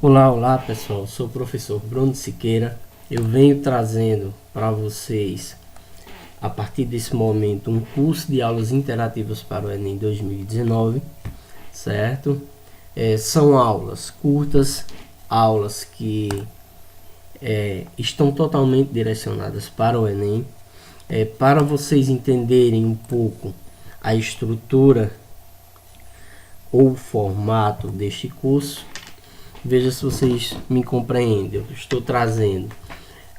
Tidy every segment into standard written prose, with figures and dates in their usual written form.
Olá pessoal, sou o professor Bruno Siqueira. Eu venho trazendo para vocês, a partir desse momento, um curso de aulas interativas para o Enem 2019, certo? São aulas curtas, aulas que estão totalmente direcionadas para o Enem, para vocês entenderem um pouco a estrutura ou formato deste curso. Veja se vocês me compreendem. Eu estou trazendo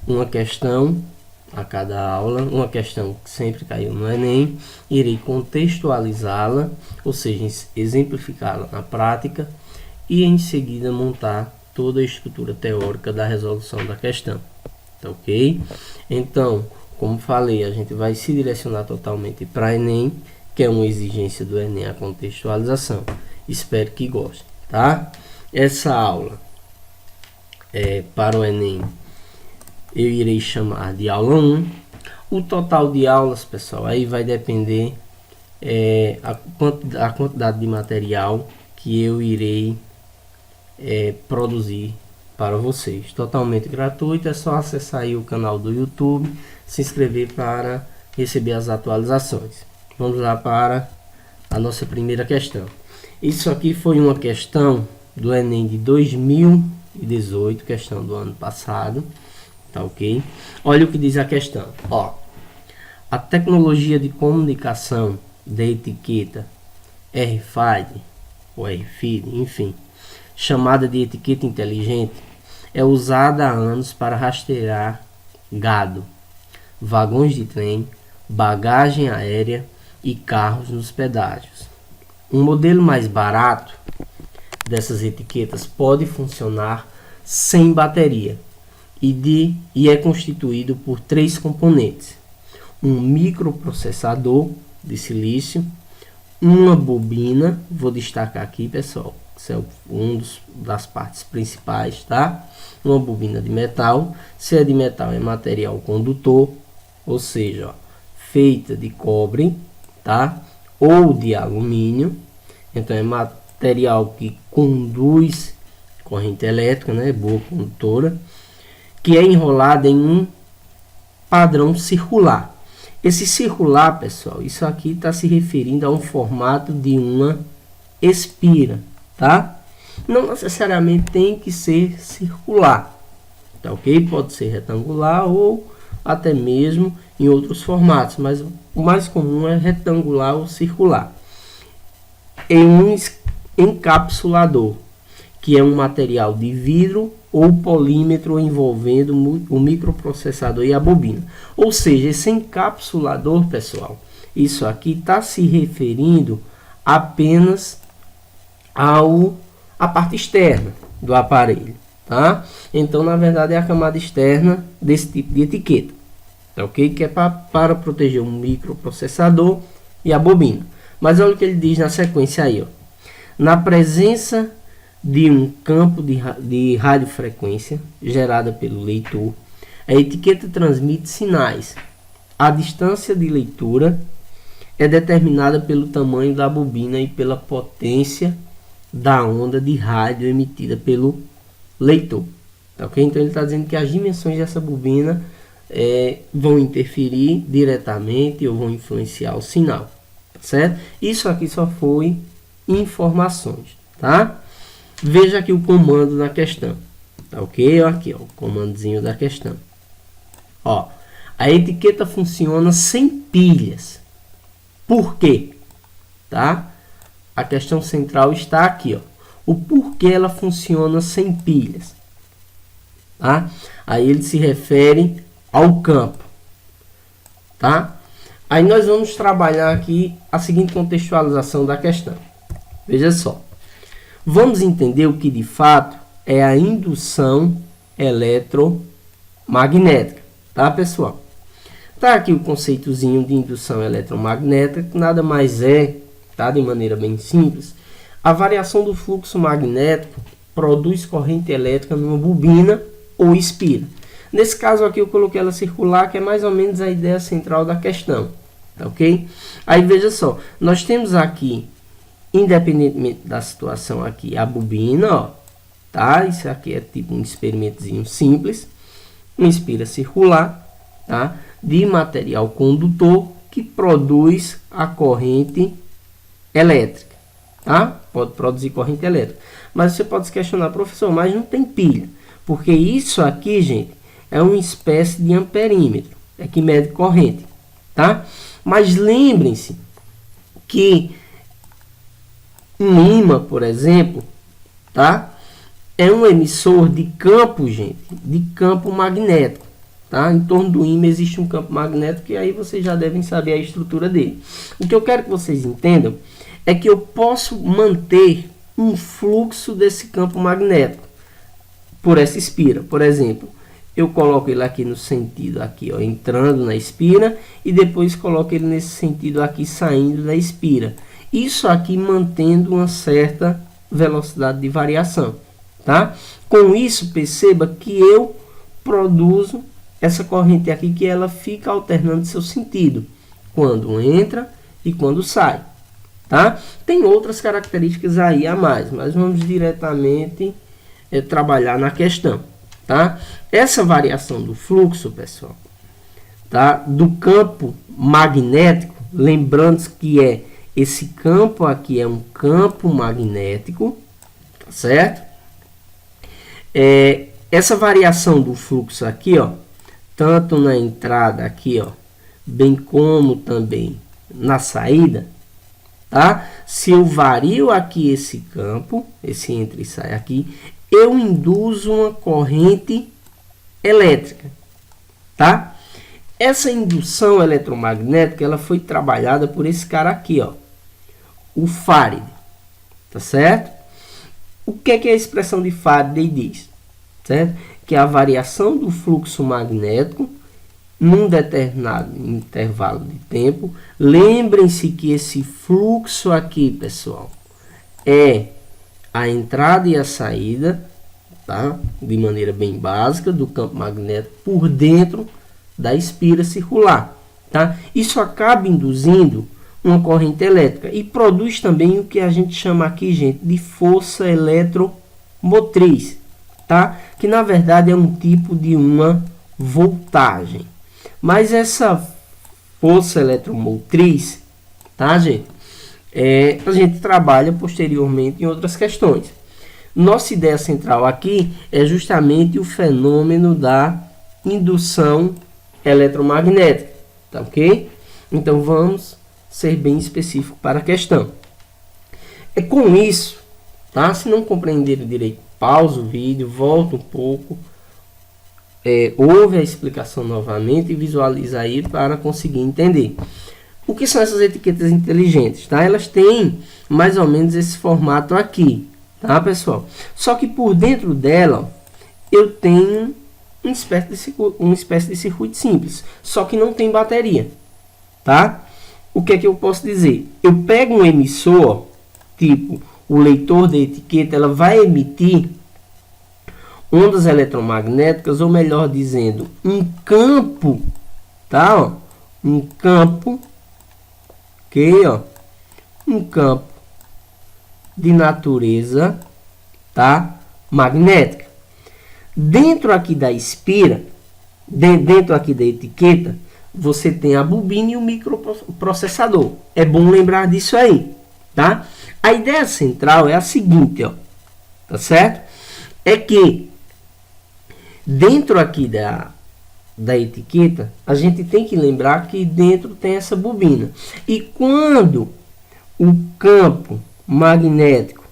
uma questão a cada aula, uma questão que sempre caiu no Enem, irei contextualizá-la, ou seja, exemplificá-la na prática e em seguida montar toda a estrutura teórica da resolução da questão, tá ok? Então, como falei, a gente vai se direcionar totalmente para Enem, que é uma exigência do Enem, a contextualização. Espero que gostem, tá? Essa aula para o Enem eu irei chamar de aula 1. O total de aulas, pessoal, aí vai depender a quantidade de material que eu irei produzir para vocês. Totalmente gratuito, é só acessar aí o canal do YouTube, se inscrever para receber as atualizações. Vamos lá para a nossa primeira questão. Isso aqui foi uma questão do Enem de 2018, questão do ano passado, tá ok? Olha o que diz a questão, ó. A tecnologia de comunicação da etiqueta RFID, ou RFID, enfim, chamada de etiqueta inteligente, é usada há anos para rastrear gado, vagões de trem, bagagem aérea e carros nos pedágios. Um modelo mais barato dessas etiquetas pode funcionar sem bateria e é constituído por 3 componentes: um microprocessador de silício, uma bobina, vou destacar aqui, pessoal, isso é das partes principais, tá? Uma bobina de metal, se é de metal é material condutor, ou seja, ó, feita de cobre, tá? Ou de alumínio, então é material que conduz corrente elétrica, né, boa condutora, que é enrolada em um padrão circular. Esse circular, pessoal, isso aqui está se referindo a um formato de uma espira, tá? Não necessariamente tem que ser circular, tá ok? Pode ser retangular ou até mesmo em outros formatos, mas o mais comum é retangular ou circular. Em um encapsulador, que é um material de vidro ou polímetro envolvendo o microprocessador e a bobina. Ou seja, esse encapsulador, pessoal, isso aqui está se referindo apenas à parte externa do aparelho, tá? Então, na verdade, é a camada externa desse tipo de etiqueta, tá ok? Que é para proteger o microprocessador e a bobina. Mas olha o que ele diz na sequência aí, ó. Na presença de um campo de radiofrequência gerada pelo leitor, a etiqueta transmite sinais. A distância de leitura é determinada pelo tamanho da bobina e pela potência da onda de rádio emitida pelo leitor. Tá ok? Então ele está dizendo que as dimensões dessa bobina vão interferir diretamente ou vão influenciar o sinal. Tá certo? Isso aqui só foi informações, tá? Veja aqui o comando da questão, tá ok? Aqui, ó, o comandozinho da questão. Ó, a etiqueta funciona sem pilhas. Por quê? Tá? A questão central está aqui, ó. O porquê ela funciona sem pilhas, tá? Aí ele se refere ao campo, tá? Aí nós vamos trabalhar aqui a seguinte contextualização da questão. Veja só. Vamos entender o que de fato é a indução eletromagnética, tá, pessoal? Tá aqui o conceitozinho de indução eletromagnética, que nada mais é, tá, de maneira bem simples, a variação do fluxo magnético produz corrente elétrica numa bobina ou espira. Nesse caso aqui eu coloquei ela circular, que é mais ou menos a ideia central da questão, tá ok? Aí veja só, nós temos aqui, independentemente da situação aqui, a bobina, ó, tá? Isso aqui é tipo um experimentozinho simples. Uma espira circular, tá? De material condutor que produz a corrente elétrica, tá? Pode produzir corrente elétrica. Mas você pode se questionar, professor, mas não tem pilha. Porque isso aqui, gente, é uma espécie de amperímetro. É que mede corrente, tá? Mas lembrem-se que um ímã, por exemplo, tá? É um emissor de campo, gente, de campo magnético, tá? Em torno do ímã existe um campo magnético e aí vocês já devem saber a estrutura dele. O que eu quero que vocês entendam é que eu posso manter um fluxo desse campo magnético por essa espira. Por exemplo, eu coloco ele aqui no sentido aqui, ó, entrando na espira, e depois coloco ele nesse sentido aqui, saindo da espira. Isso aqui mantendo uma certa velocidade de variação, tá? Com isso, perceba que eu produzo essa corrente aqui, que ela fica alternando seu sentido, quando entra e quando sai, tá? Tem outras características aí a mais, mas vamos diretamente trabalhar na questão, tá? Essa variação do fluxo, pessoal, tá? Do campo magnético, lembrando que esse campo aqui é um campo magnético, tá certo? Essa variação do fluxo aqui, ó, tanto na entrada aqui, ó, bem como também na saída, tá? Se eu vario aqui esse campo, esse entra e sai aqui, eu induzo uma corrente elétrica, tá? Essa indução eletromagnética, ela foi trabalhada por esse cara aqui, ó, o Faraday, tá certo? O que é a expressão de Faraday diz? Certo? Que a variação do fluxo magnético num determinado intervalo de tempo. Lembrem-se que esse fluxo aqui, pessoal, é a entrada e a saída, tá? De maneira bem básica, do campo magnético por dentro da espira circular, tá? Isso acaba induzindo uma corrente elétrica e produz também o que a gente chama aqui, gente, de força eletromotriz, tá? Que na verdade é um tipo de uma voltagem. Mas essa força eletromotriz, tá, gente? A gente trabalha posteriormente em outras questões. Nossa ideia central aqui é justamente o fenômeno da indução eletromagnética, tá ok? Então vamos ser bem específico para a questão. Com isso, tá? Se não compreenderam direito, pausa o vídeo, volta um pouco, ouve a explicação novamente e visualiza aí para conseguir entender. O que são essas etiquetas inteligentes, tá? Elas têm mais ou menos esse formato aqui, tá, pessoal? Só que por dentro dela eu tenho uma espécie de circuito simples, só que não tem bateria, tá? O que é que eu posso dizer? Eu pego um emissor, tipo o leitor da etiqueta, ela vai emitir ondas eletromagnéticas, ou melhor dizendo, um campo, tá? Ó, um campo, ok, ó, um campo de natureza, tá? Magnética. Dentro aqui da espira, dentro aqui da etiqueta, você tem a bobina e o microprocessador. É bom lembrar disso aí, tá? A ideia central é a seguinte, ó, tá certo? É que dentro aqui da etiqueta, a gente tem que lembrar que dentro tem essa bobina. E quando o campo magnético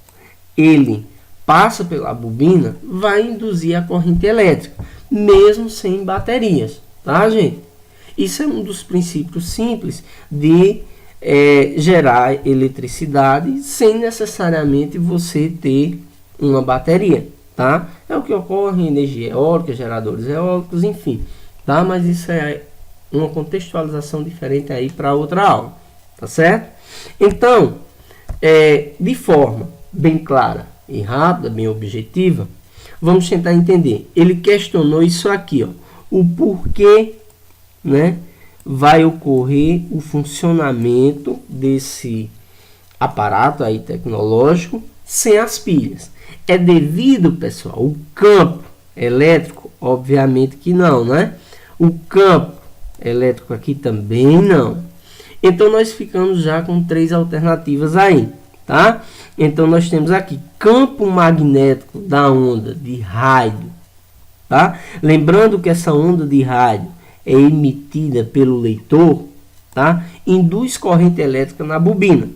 ele passa pela bobina, vai induzir a corrente elétrica, mesmo sem baterias, tá, gente? Isso é um dos princípios simples de gerar eletricidade sem necessariamente você ter uma bateria, tá? É o que ocorre em energia eólica, geradores eólicos, enfim, tá? Mas isso é uma contextualização diferente aí para outra aula, tá certo? Então, de forma bem clara e rápida, bem objetiva, vamos tentar entender. Ele questionou isso aqui, ó, o porquê, né, vai ocorrer o funcionamento desse aparato aí tecnológico sem as pilhas. É devido, pessoal, o campo elétrico? Obviamente que não, né? O campo elétrico aqui também não. Então, nós ficamos já com 3 alternativas aí, tá? Então, nós temos aqui campo magnético da onda de rádio, tá? Lembrando que essa onda de rádio é emitida pelo leitor, tá? Induz corrente elétrica na bobina,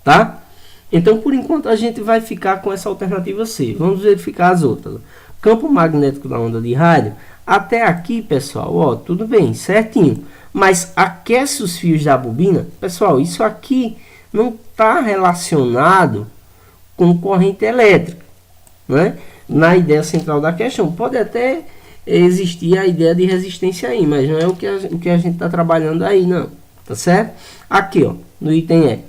tá? Então, por enquanto, a gente vai ficar com essa alternativa C. Vamos verificar as outras. Campo magnético da onda de rádio. Até aqui, pessoal, ó, tudo bem, certinho. Mas aquece os fios da bobina? Pessoal, isso aqui não está relacionado com corrente elétrica, né? Na ideia central da questão. Pode até existir a ideia de resistência aí, mas não é o que a gente está trabalhando aí, não. Tá certo? Aqui, ó, no item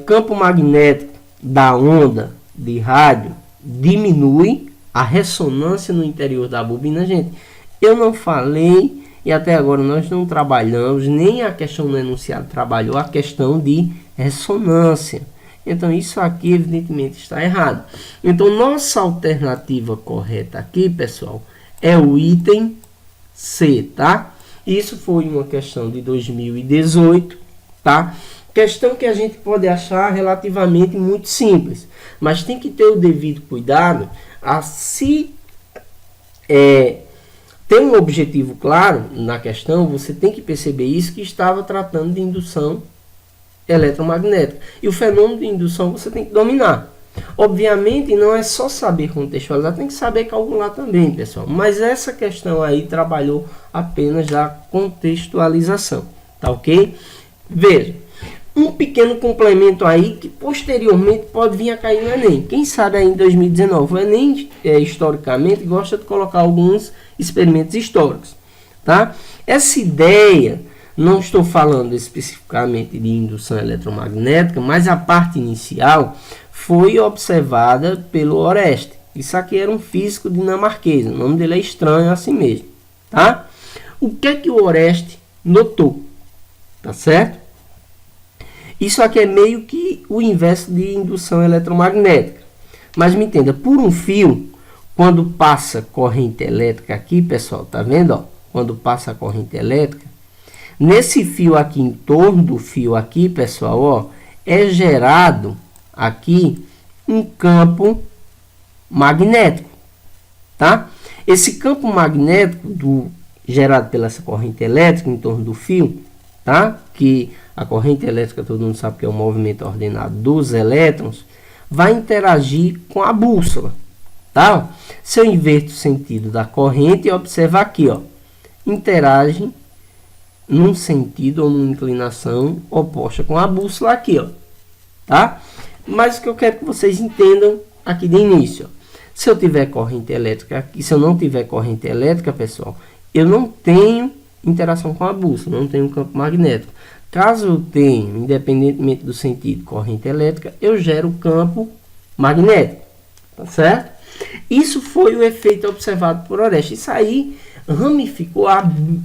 campo magnético da onda de rádio diminui a ressonância no interior da bobina. Gente, eu não falei e até agora nós não trabalhamos, nem a questão do enunciado trabalhou a questão de ressonância. Então, isso aqui evidentemente está errado. Então, nossa alternativa correta aqui, pessoal, é o item C, tá? Isso foi uma questão de 2018, tá? Questão que a gente pode achar relativamente muito simples, mas tem que ter o devido cuidado a se ter um objetivo claro na questão. Você tem que perceber isso, que estava tratando de indução eletromagnética. E o fenômeno de indução você tem que dominar. Obviamente, não é só saber contextualizar, tem que saber calcular também, pessoal. Mas essa questão aí trabalhou apenas da contextualização, tá ok? Veja, um pequeno complemento aí que posteriormente pode vir a cair no Enem. Quem sabe aí em 2019. O Enem, historicamente, gosta de colocar alguns experimentos históricos, tá? Essa ideia, não estou falando especificamente de indução eletromagnética, mas a parte inicial foi observada pelo Oreste. Isso aqui era um físico dinamarquês, o nome dele é estranho assim mesmo, tá? O que é que o Oreste notou? Tá certo? Isso aqui é meio que o inverso de indução eletromagnética. Mas me entenda, por um fio, quando passa corrente elétrica aqui, pessoal, tá vendo? Ó? Quando passa a corrente elétrica, nesse fio aqui, em torno do fio aqui, pessoal, ó, é gerado aqui um campo magnético, tá? Esse campo magnético gerado pela essa corrente elétrica em torno do fio, tá? Que a corrente elétrica, todo mundo sabe que é o movimento ordenado dos elétrons, vai interagir com a bússola, tá? Se eu inverto o sentido da corrente, observa aqui, ó, interage num sentido ou numa inclinação oposta com a bússola aqui, ó, tá? Mas o que eu quero que vocês entendam aqui de início, ó, se eu tiver corrente elétrica aqui, se eu não tiver corrente elétrica, pessoal, eu não tenho interação com a bússola, não tenho campo magnético. Caso eu tenha, independentemente do sentido, corrente elétrica, eu gero campo magnético, tá certo? Isso foi o efeito observado por Oreste. Isso aí ramificou,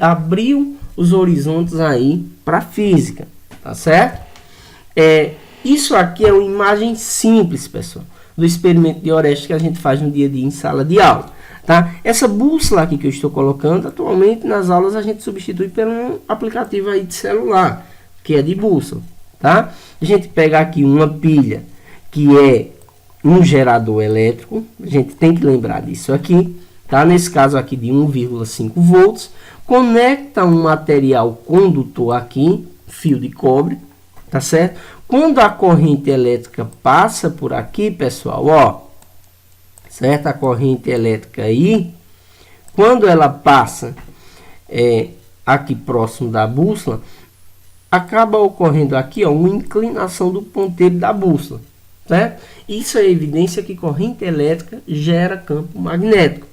abriu os horizontes aí para a física, tá certo? Isso aqui é uma imagem simples, pessoal, do experimento de Oreste que a gente faz no dia a dia em sala de aula, tá? Essa bússola aqui que eu estou colocando, atualmente nas aulas a gente substitui por um aplicativo aí de celular, que é de bússola, tá? A gente pega aqui uma pilha que é um gerador elétrico, a gente tem que lembrar disso aqui, tá? Nesse caso aqui de 1,5 volts, conecta um material condutor aqui, fio de cobre, tá certo? Quando a corrente elétrica passa por aqui, pessoal, ó, certo? A corrente elétrica aí, quando ela passa aqui próximo da bússola, acaba ocorrendo aqui, ó, uma inclinação do ponteiro da bússola, certo? Isso é evidência que corrente elétrica gera campo magnético.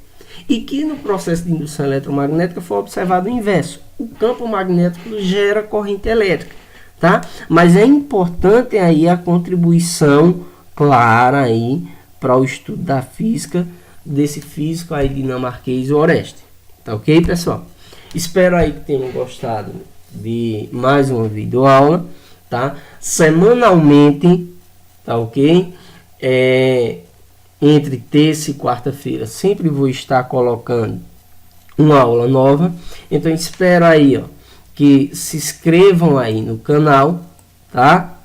E que no processo de indução eletromagnética foi observado o inverso. O campo magnético gera corrente elétrica, tá? Mas é importante aí a contribuição clara aí para o estudo da física desse físico aí dinamarquês Oreste. Tá ok, pessoal? Espero aí que tenham gostado de mais uma videoaula, tá? Semanalmente, tá ok? entre terça e quarta-feira sempre vou estar colocando uma aula nova. Então espero aí, ó, que se inscrevam aí no canal, tá?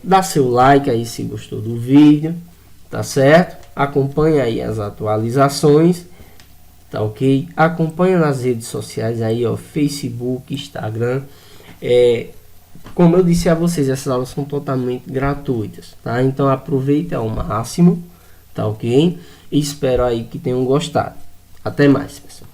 Dá seu like aí se gostou do vídeo, tá certo? Acompanhe aí as atualizações, tá ok? Acompanhe nas redes sociais aí, ó, Facebook, Instagram. Como eu disse a vocês, essas aulas são totalmente gratuitas, tá? Então aproveite ao máximo, tá ok? E espero aí que tenham gostado. Até mais, pessoal.